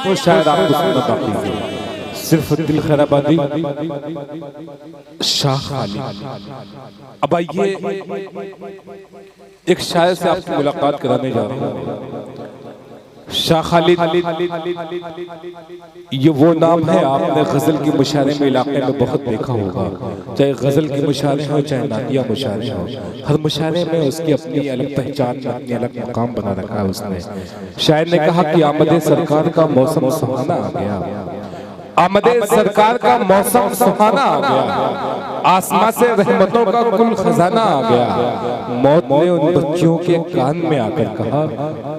वो शायद आपको सुनना बाकी है। सिर्फ दिल खैराबादी शाह खालिद। अब आइए एक शायर से आपकी मुलाकात कराने जा रहा हूँ। शाह खालिद ये वो नाम है, आपने गजल की मुशायरे में इलाके में बहुत देखा होगा। चाहे गजल की मुशायरे हो चाहे नातिया मुशायरे हो, हर मुशायरे में उसकी अपनी अलग पहचान, अपनी अलग मुकाम बना रखा है उसने। शायर ने कहा कि आमदे सरकार का मौसम सुहाना आ गया, आमदे सरकार का मौसम सुहाना आ गया, आसमां से रहमतों का कुल खजाना आ गया। मौत ने उन बच्चियों के कान में आकर कहा,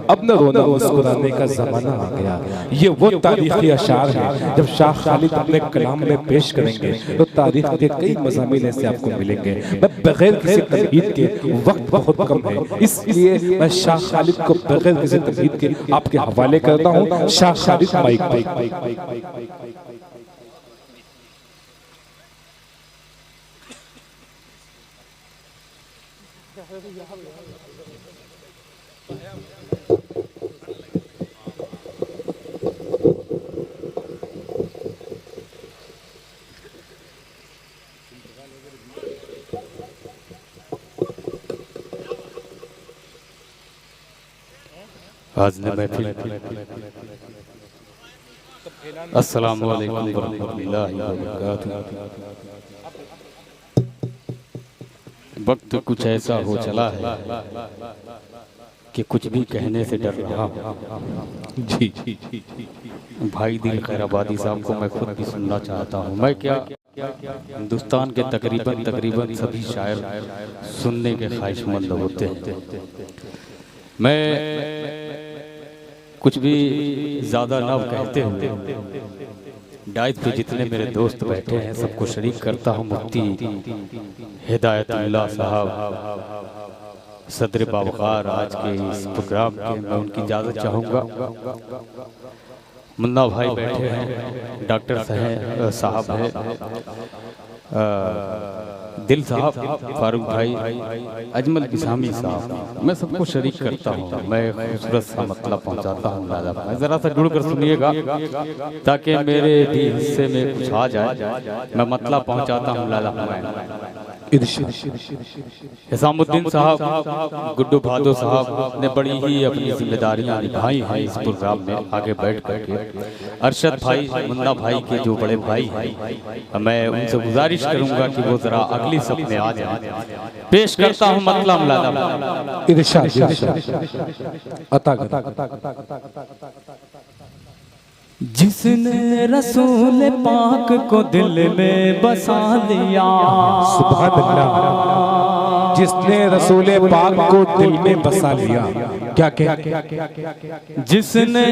अब न रोना मुस्कुराने का जमाना आ गया। ये वो तारीखी अशार है, जब शाह खालिद अपने कलाम में पेश करेंगे तो तारीख के कई मज़ामीन से आपको मिलेंगे। मैं बगैर किसी तमहीद के, वक्त बहुत कम है इसलिए मैं शाह खालिद को बगैर किसी तमहीद के आपके हवाले करता हूँ। शाह खालिद माइक पे। हाज़िर महफिल, अस्सलामु अलैकुम वरहमतुल्लाहि वबरकातुहू। वक्त कुछ ऐसा हो चला है कि कुछ भी कहने से डर रहा हूँ। जी भाई दिल खैराबादी साहब को मैं खुद भी सुनना चाहता हूँ। मैं क्या, हिंदुस्तान के तकरीबन सभी शायर सुनने के ख्वाहिशमंद होते हैं। मैं कुछ भी ज़्यादा न कहते हुए डाइट पे जितने मेरे दोस्त बैठे हैं सबको शरीक करता हूँ। मुफ्ती हिदायतुल्लाह साहब सदर बावकार आज के इस प्रोग्राम के, मैं उनकी इजाज़त चाहूँगा। मुन्ना भाई बैठे हैं, डॉक्टर साहब हैं, दिल साहब, फारूक भाई, अजमल बिसामी साहब, मैं सबको शरीक करता हूँ। मैं खूबसूरत सा मतलब पहुँचाता हूँ। मैं ज़रा सा जुड़ कर सुनिएगा ताकि मेरे भी हिस्से में कुछ आ जाए। मैं मतलब पहुँचाता हूँ। लाला हिसामुद्दीन साहब, गुड्डू भादो साहब ने बड़ी ही अपनी जिम्मेदारियां निभाई हैं इस प्रोग्राम में आगे बैठ करके। अरशद भाई, मुन्ना भाई के जो बड़े भाई हैं, मैं उनसे गुजारिश करूंगा कि वो जरा अगली सफ में आ जाए। पेश करता हूँ मतलब जिसने रसूल पाक को दिल में बसा लिया, सुभान अल्लाह, जिसने रसूल पाक को दिल में बसा लिया। क्या क्या जिसने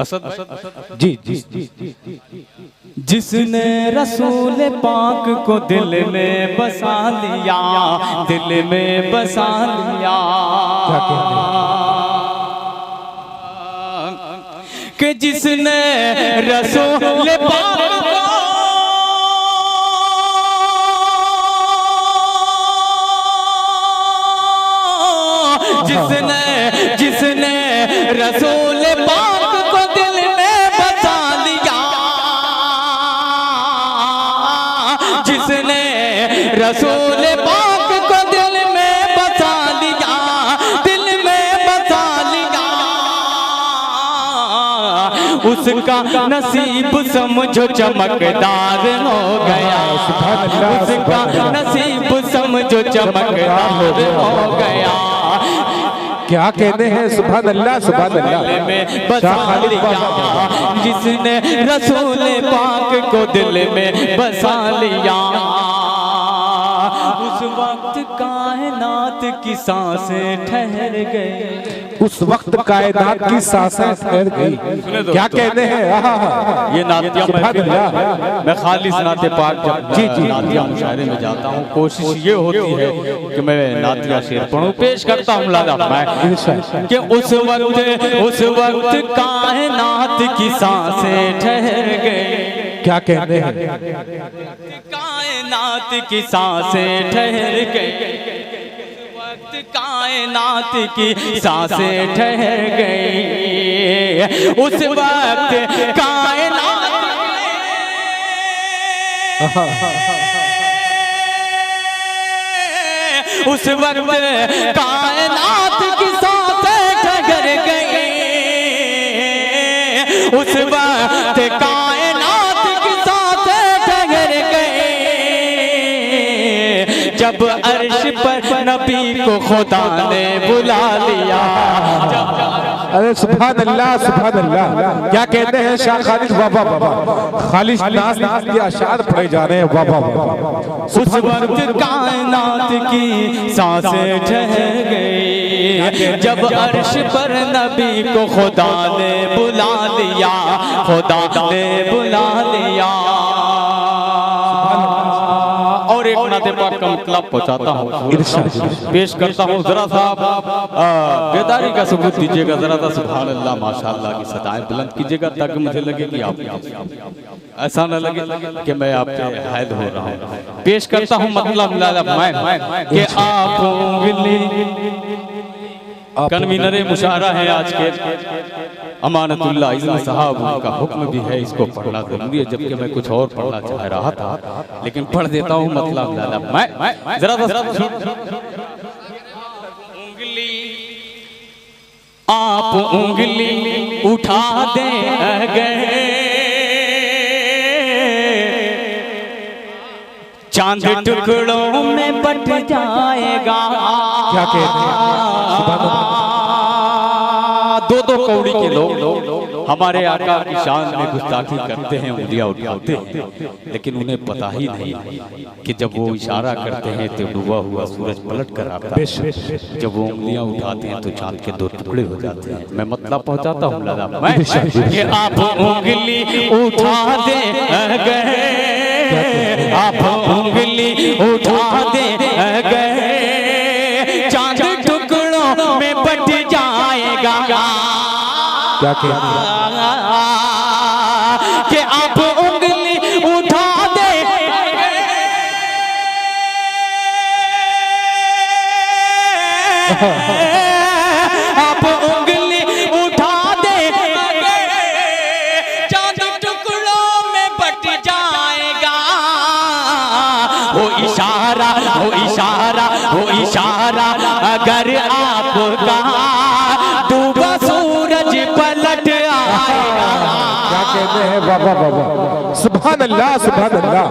असद जी जी जिसने रसूल पाक को दिल में बसा लिया, दिल में बसा लिया। कि जिसने रसूल पाक को जिसने रसूल पाक को दिल में बसा लिया, जिसने रसूल पाक को दिल में बसा लिया, दिल में बसा लिया, उसका नसीब समझो चमकदार हो गया, उसका नसीब समझो चमकदार हो गया। क्या कहते हैं? सुभान अल्लाह, सुभान अल्लाह। जिसने रसूल पाक को दिल में बसा लिया, उस वक्त कायनात की सांसें ठहर गई, उस वक्त कायनात की सांसें ठहर गई। क्या कहते हैं? ये नातिया मैं खालिस नाते पाक जी नातिया मुशायरे में जाता हूँ, कोशिश ये होती है कि मैं नातिया शेर पढ़ूं। पेश करता हूँ लाला मैं कि उस वक्त कायनात की सांसें ठहर गई। क्या कहते हैं? कायनात की सांसें ठहर गई, वक्त कायनात की सांसें ठहर गई, उस वक्त कायनात उस वक्त कायनात की सांसें ठहर गई, उस वक्त कायनात की सांसें ठहर गई, जब अर्श पर नबी को खुदा ने बुला लिया। अरे सुभान अल्लाह सुभान अल्लाह। क्या कहते हैं शाह खालिद? वाह वाह वाह। खालिद नाज के अशार पढ़े जा रहे हैं। वाह वाह वाह। उस वक्त कायनात की सांसें ठहर गई, जब अर्श पर नबी को खुदा ने बुला लिया, खुदा ने बुला लिया। और एक नाते पाक का मतलब पहुंचाता हूँ, पेश करता हूँ। जरा साहब बेदारी का सबूत दीजिएगा, जरा सा सुभान अल्लाह माशाअल्लाह की सदाएं बुलंद कीजिएगा, ताकि मुझे लगे कि आप ऐसा न लगे कि मैं आपसे हैद हो रहा हूँ। पेश करता हूँ मतलब मैं कि आप कन्वीनर मुशारा है आज के अमानतुल्लाह इज़्ज़ साहब, उनका हुक्म भी है इसको पढ़ना जरूरी है, जबकि मैं कुछ और पढ़ना चाह रहा था, लेकिन पढ़ देता हूँ मतलब मैं जरा आप उंगली उठा दे गए, चांद टुकड़ों में बट जाएगा। क्या कहते हैं? दो दो कौड़ी के लोग हमारे आका की शान में गुस्ताखी करते हैं, उंगलियां उठाते हैं, लेकिन उन्हें पता ही नहीं कि जब वो इशारा करते हैं तो डूबा हुआ सूरज पलट कर आता है, जब वो उंगलियां उठाते हैं तो चांद के दो टुकड़े हो जाते हैं। मैं मतलब पहुंचाता हूँ लाला मैं कि आप उंगली उठा दे गए, आप उंगली उठा दे गए, चांद टुकड़ों में बट जाएगा। क्या कहते हैं? कि आप उंगली उठा दे आप उंगली उठा दे, चांद टुकड़ों में बट जाएगा। वो इशारा वो इशारा वो इशारा अगर आपका डूबा सूरज पलट आएगा। क्या कहते हैं? वाह वाह वाह वाह। सुभान अल्लाह सुभान अल्लाह।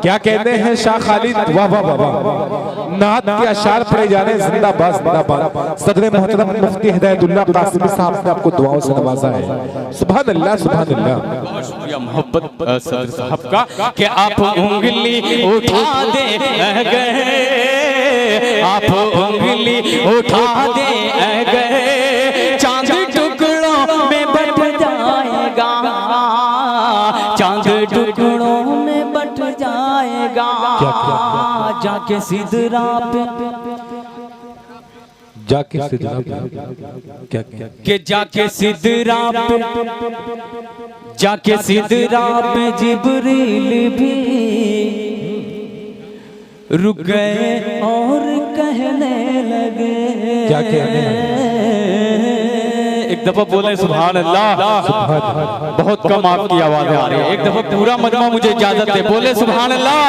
क्या कहते हैं शाह खालिद? वाह वाह वाह वाह। नात के अशार पढ़े जा रहे हैं। जिंदाबाद जिंदाबाद। सदर मोहतरम मुफ्ती हिदायतुल्लाह कासिमी साहब ने आपको दुआओं से नवाजा है। सुभान अल्लाह सुभान अल्लाह। बहुत शुक्रिया मोहब्बत सदर साहब का कि आप उंगली उठा दे गए, आप उंगली उठा दे गए, चांद टुकड़ों में बट जाएगा, चांद टुकड़ों में बट जाएगा। जाके सिदरा पे जाके सिदरा पे क्या के जाके सिदरा पे जाके सिदरा पे जिब्रील भी रुक गए और कहने लगे। क्या कहने लगे? एक दफा बोले सुभान अल्लाह। बहुत कम आपकी आवाजें आ रही है, एक दफा पूरा मजमा मुझे इजाजत दे, बोले सुभान अल्लाह।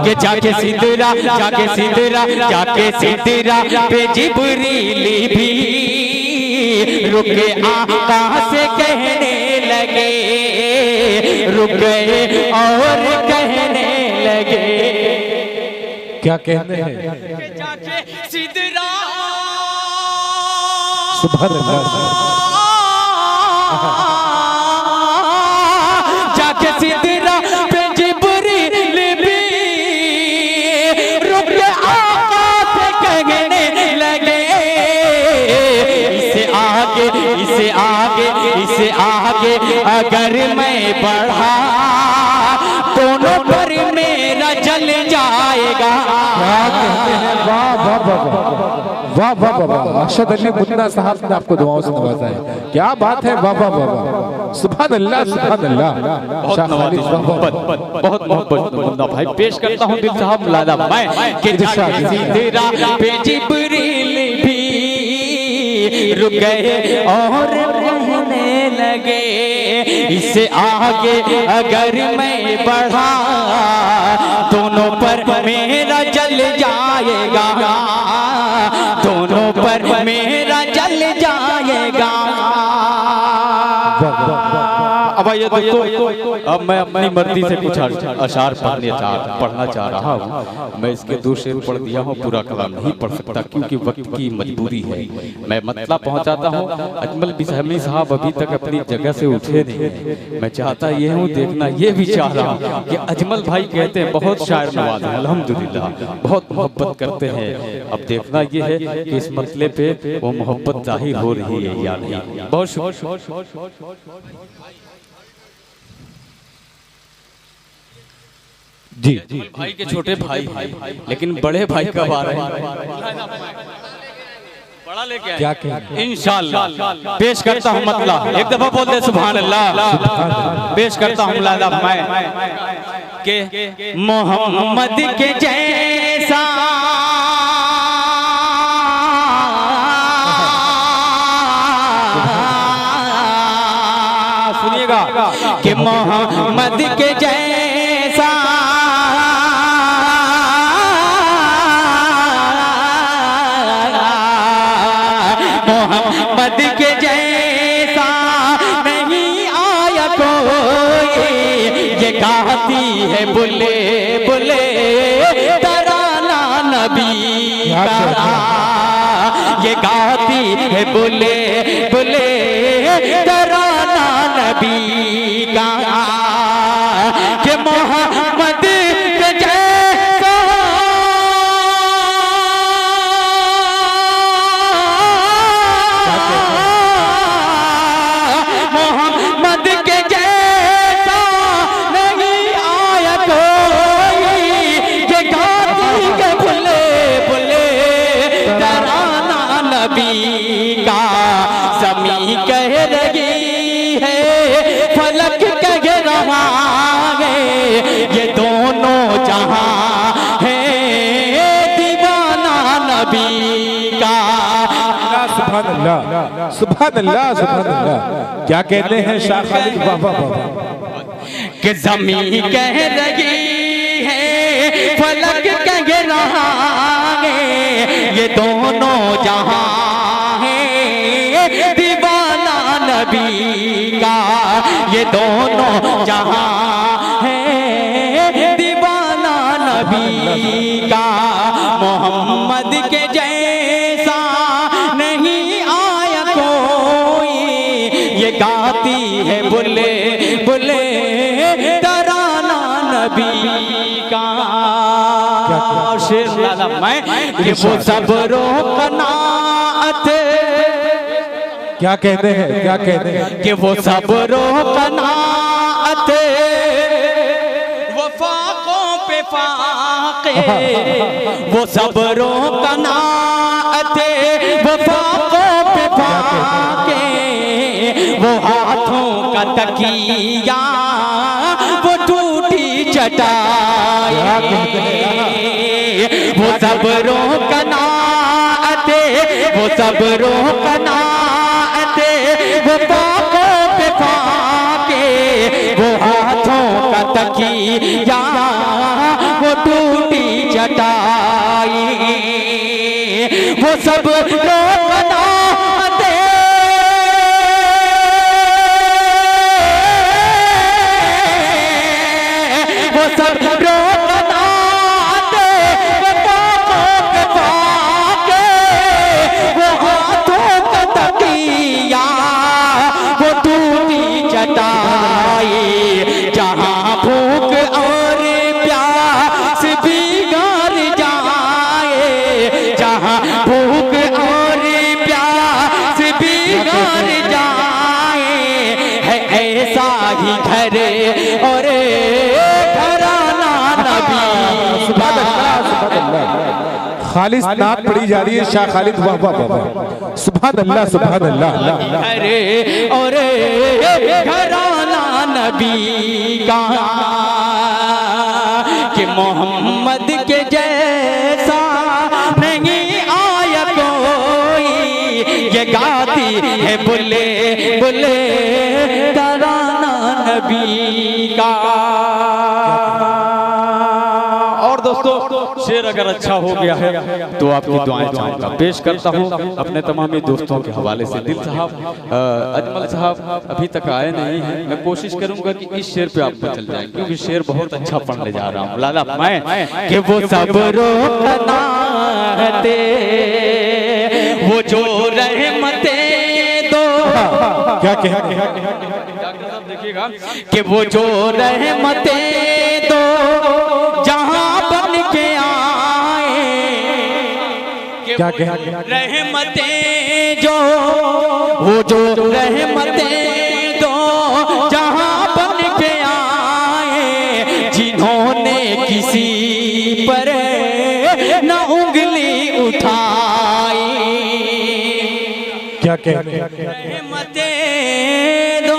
के जाके सिदरा जाके सिदरा जाके सिदरा पे जिब्रील भी रुके आका से कहने लगे, रुक गए और कहने लगे। क्या कहते हैं? जाके सिदरा सुभान अल्लाह। जाके सिदरा पे जिब्रील भी रुक आका से कहने लगे। इससे आगे अगर मैं बढ़ा दोनों पर मेरा जल जाएगा। कहते हैं वाह वाह वाह वाह वाह वाह वाह। अरशद अली मुन्ना साहब ने आपको दुआओं से नवाजा है, क्या बात है, वाह वाह वाह वाह, सुभान अल्लाह सुभान अल्लाह। बहुत नवाजी, बहुत मोहब्बत मुन्ना भाई। पेश करता हूँ दिल साहब मुलादा मैं कि तेरा पे जिब्रील भी रुक गए और रहने लगे, इससे आगे अगर मैं बढ़ा दोनों पर मेरा जल जाएगा, दोनों पर मेरा जल जाएगा। अब ये दोस्तों, अब मैं अपनी मर्जी से कुछ अशार पढ़ना चाह रहा हूँ। मैं इसके 2 शेर पढ़ दिया हूँ, पूरा कलाम नहीं पढ़ सकता क्योंकि वक्त की मजबूरी है। मैं मतला पहुँचाता हूँ। अजमल बिसहमी साहब अभी तक अपनी जगह से उठे नहीं हैं। मैं चाहता ये हूँ, देखना ये भी चाह रहा हूँ कि अजमल भाई कहते हैं बहुत शायर नवाज है, अल्हम्दुलिल्लाह, बहुत मोहब्बत करते हैं। अब देखना ये है कि इस मसले पे वो मोहब्बत जाहिर हो रही है या नहीं। बहुत शुक्रिया जी भाई के छोटे भाई, लेकिन बड़े भाई कब आ रहे हैं? बड़ा लेके क्या कहना इंशाअल्लाह। पेश करता हूँ मतला, एक दफा बोल दे सुभान अल्लाह। पेश करता हूँ मुलादा मैं के मोहम्मद के जैसा सुनिएगा कि मोहम्मद के जैसा मोहम्मद के जैसा नहीं आया कोई, ये गाती है बुले बुले तराना नबी का, ये गाती है बुले बुले तराना नबी का, कि मोहम्मद के जैसा मोहम्मद के जैसा नहीं आया कोई, ये गाती के बुले बुले तराना नबी का। ज़मीं कह रही है, फलक कह रहा है, ये दोनों जहां है दीवाना नबी का। सुभान अल्लाह सुभान अल्लाह सुभान अल्लाह। क्या कहते हैं शाह खालिद, वाह वाह वाह, कि ज़मीं कह रही है, फलक कह रहा है, ये दोनों जहां है दीवाना नबी का, ये दोनों जहां है दीवाना नबी का। मोहम्मद के जैसा नहीं आया कोई, ये गाती है बुले बुले तराना नबी का। शेर लाला मैं कि वो सब्रों कनाअत, क्या कहते हैं, क्या कहते हैं, कि वो सब्रों कनाअत, वफाकों पे फाके, वो सब्रों कनाअत, वफाकों पे फाके, वो हाथों का तकिया, वो टूटी चटाई, वो सब्रों कनाअत, वो सब्रों कनाअत, वो पाकों पे फाके, वो हाथों का तकिया, वो टूटी चटाई, वो सब्रों कनाअत, वो सब्रों जहाँ भूख और प्यास बिगाड़ जाए, जहाँ भूख और प्यास बिगाड़ जाए, है ऐसा ही घर और घराना नबी का। खालिस नात पढ़ी जा रही है शाह खालिद। वाह वाह वाह, सुभान अल्लाह सुभान अल्लाह। अरे और घराना नबी का कि मोहम्मद के जैसा नहीं आया कोई, ये गाती है बुले बुले घराना नबी का। और दोस्तों शेर अगर अच्छा हो गया है तो आपकी दुआएं चाहूँगा पेश करता हूँ अपने तमामी दोस्तों के हवाले से। दिल साहब, अजमल साहब अभी तक आए नहीं हैं, मैं कोशिश करूंगा कि इस शेर पे आप चल जाएं क्योंकि शेर बहुत अच्छा पढ़ने जा रहा हूँ। लाला मैं कि वो सब रोकना है वो जो रहमते दो, क्या देखिएगा कि वो जो रहमते दो जहां बन के आए, क्या रहमते जो वो जो रहमते दो जहां बन के आए, जिन्होंने किसी पर न उंगली उठाई। क्या रहमते दो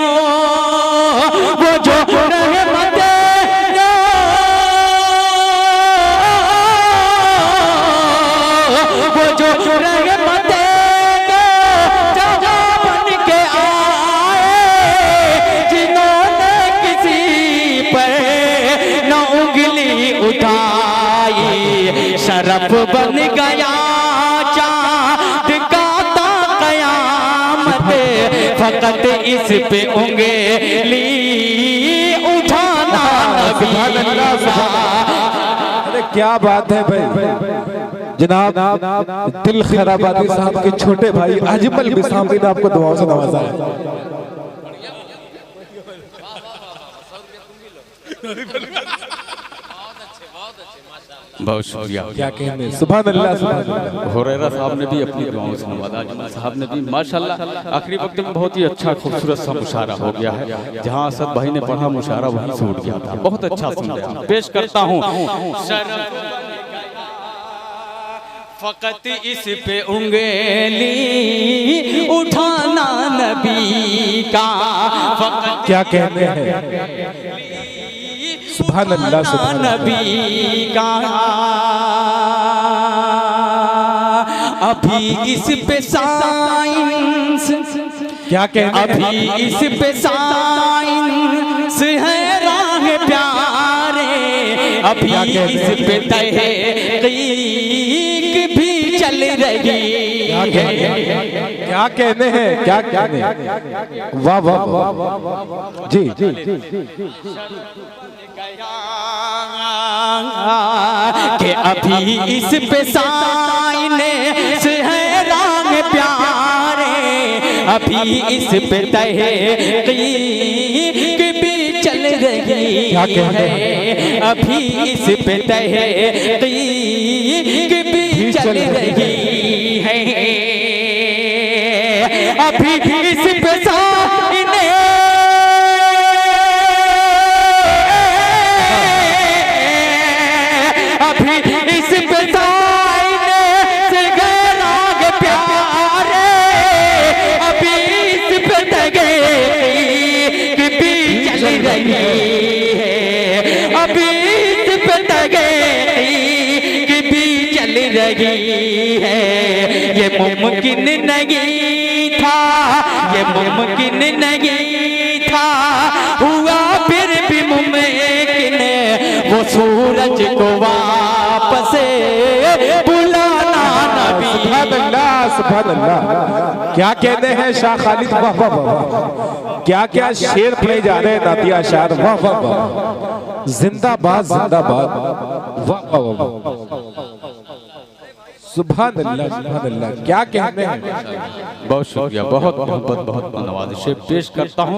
वो जो रहमते दो, वो जो रहमते दो जहां बन के आए, जिन्होंने किसी पर न उंगली उठाई। शरफ बन गया चाँद का क़यामत, फकत इस पे उंगली उठाना नबी का। अरे क्या बात है भाई। जनाब दिल खैराबादी साहब के छोटे भाई अजमल बिसामती ने आपको दुआओं से नवाजा है। बहुत शुक्रिया। क्या कहने, सुभान अल्लाह सुभान अल्लाह। हुरैरा साहब ने भी अपनी दुआओं से नवाजा, अजमल साहब ने भी माशाल्लाह। आखिरी वक्त में बहुत ही अच्छा खूबसूरत सा मुशारा हो गया है। जहां असद भाई ने पढ़ा मुशारा वहीं से उठ गया था। बहुत अच्छा सुन रहे हैं, पेश करता हूँ। फकत इस पे उंगली उठाना नबी का, फकत क्या कहने हैं, सुभान अल्लाह सुभान नबी का। अभी इस पे साइंस, क्या कहने, अभी इस पे साइंस है राह प्यारे, अभी इस पे तहकीक भी चल रही है। क्या कहने हैं, क्या कहने, वाह वाह वाह जी जी कि अभी इस पे साइंस है राह प्यारे, अभी इस पे तहकीक भी चल रही है, अभी इस पे तहकीक भी चल रही है। अभी इस पे रही है। ये मुमकिन नहीं था, ये मुमकिन नहीं था, हुआ फिर भी मुमकिन, वो सूरज को वापस बुलाना नबी। सुभान अल्लाह सुभान अल्लाह। क्या कहते हैं शाह खालिद, वाह वाह वाह। क्या क्या शेर पढ़े जा रहे हैं नातिया शार, वाह वाह वाह। जिंदाबाद जिंदाबाद, वाह वाह वाह। सुभान अल्लाह सुभान अल्लाह। क्या कहते हैं, बहुत शुक्रिया, बहुत मोहब्बत बहुत नवाज़िश पेश करता हूँ।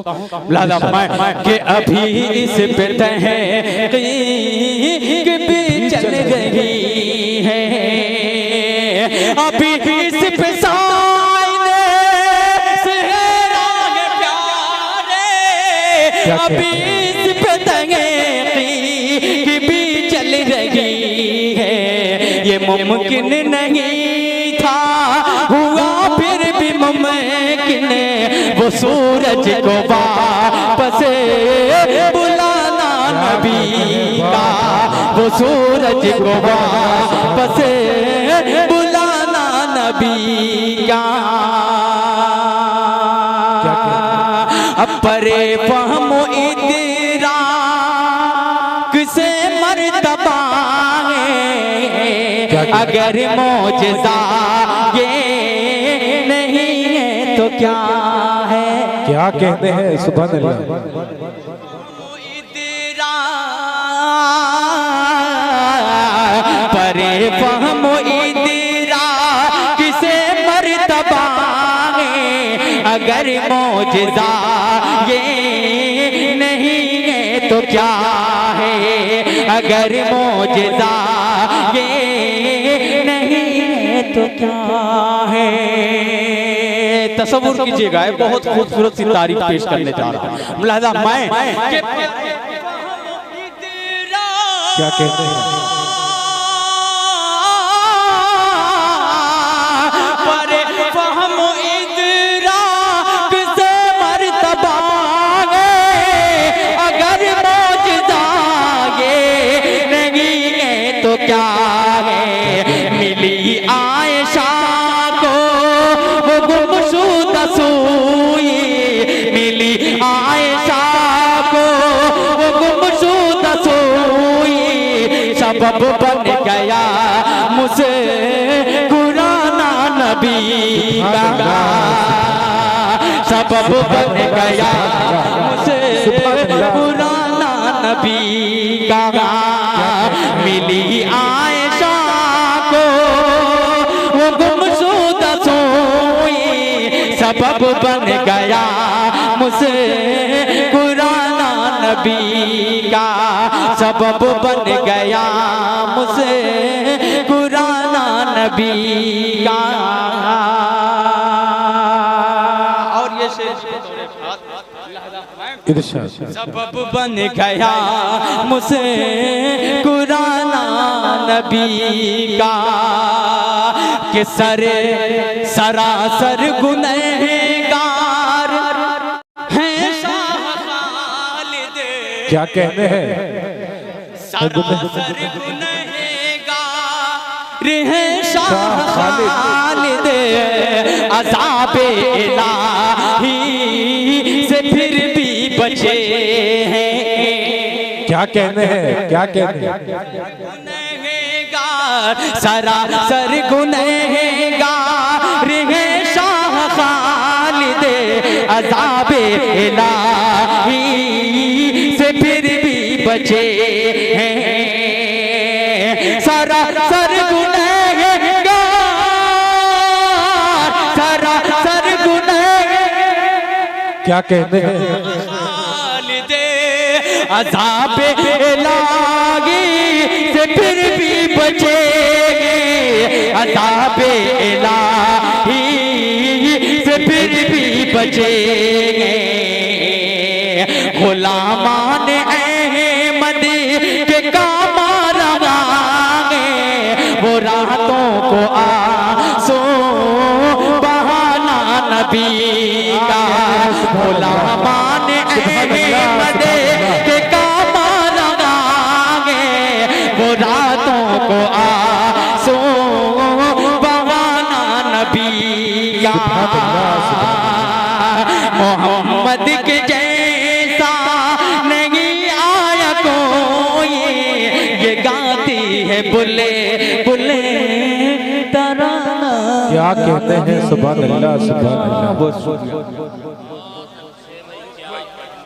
लाला मैं कि अभी इस पे तहकीक भी चल रही है, अभी इस पे साइंस है राह प्यारे, अभी इस पे तहकीक भी चल रही है। ये मुमकिन नहीं था, हुआ फिर भी मुमकिन, वो सूरज को वापस बुलाना नबी का, वो सूरज को वापस बुलाना नबी का। परे फहमो इदराक से मर्तबा है, अगर मौजज़ा ये नहीं है तो क्या है। क्या कहते हैं सुभान अल्लाह। परे फहमो इदराक से मर्तबा है, अगर मौजज़ा ये नहीं है तो क्या है, अगर मौजज़ा ये नहीं है तो क्या है। तसव्वुर कीजिएगा, बहुत खूबसूरत सी तारीफ पेश करने जा रहा हूं। मुलाहिज़ा मैं क्या कहते हैं। क्या है, मिली आयशा को वो गुमशुदा सुई, मिली आयशा को वो गुमशुदा सुई, सबब बन गया मुस्कुराना नबी का, सबब बन गया मुस्कुराना नबी का। मिली आयशा को वो गुमशुदा सोई, सबब बन गया मुस्कुराना नबी का, सबब बन गया मुस्कुराना नबी का। और ये शेर सबब बन गया मुस्कुराना नबी का, कि सरासर गुनहगार हैं शाह खालिद। क्या कहते हैं। सरासर गुनहगार हैं शाह खालिद, अज़ाबे इलाही से फिर भी बचे हैं। क्या कहते हैं। क्या कहते हैं। गुनहगार सरासर गुनहगार हैं शाह खालिद, अज़ाबे इलाही से फिर भी बचे हैं। सरासर गुनहगार, सरासर गुनहगार। क्या कहते हैं। अज़ाबे इलाही से फिर भी बचेंगे, अज़ाबे इलाही से फिर भी बचेंगे। गुलामान अहमद के काम लगाएंगे, वो रातों को आंसू बहाना नबी का। गुलामान अहमद के काम लगाएंगे, वो रातों को आंसू बहाना नबी का। मोहम्मद के जैसा नहीं आया कोई, ये गाती है बुले बुले तराना। क्या कहते हैं। सुभान अल्लाह सुभान अल्लाह।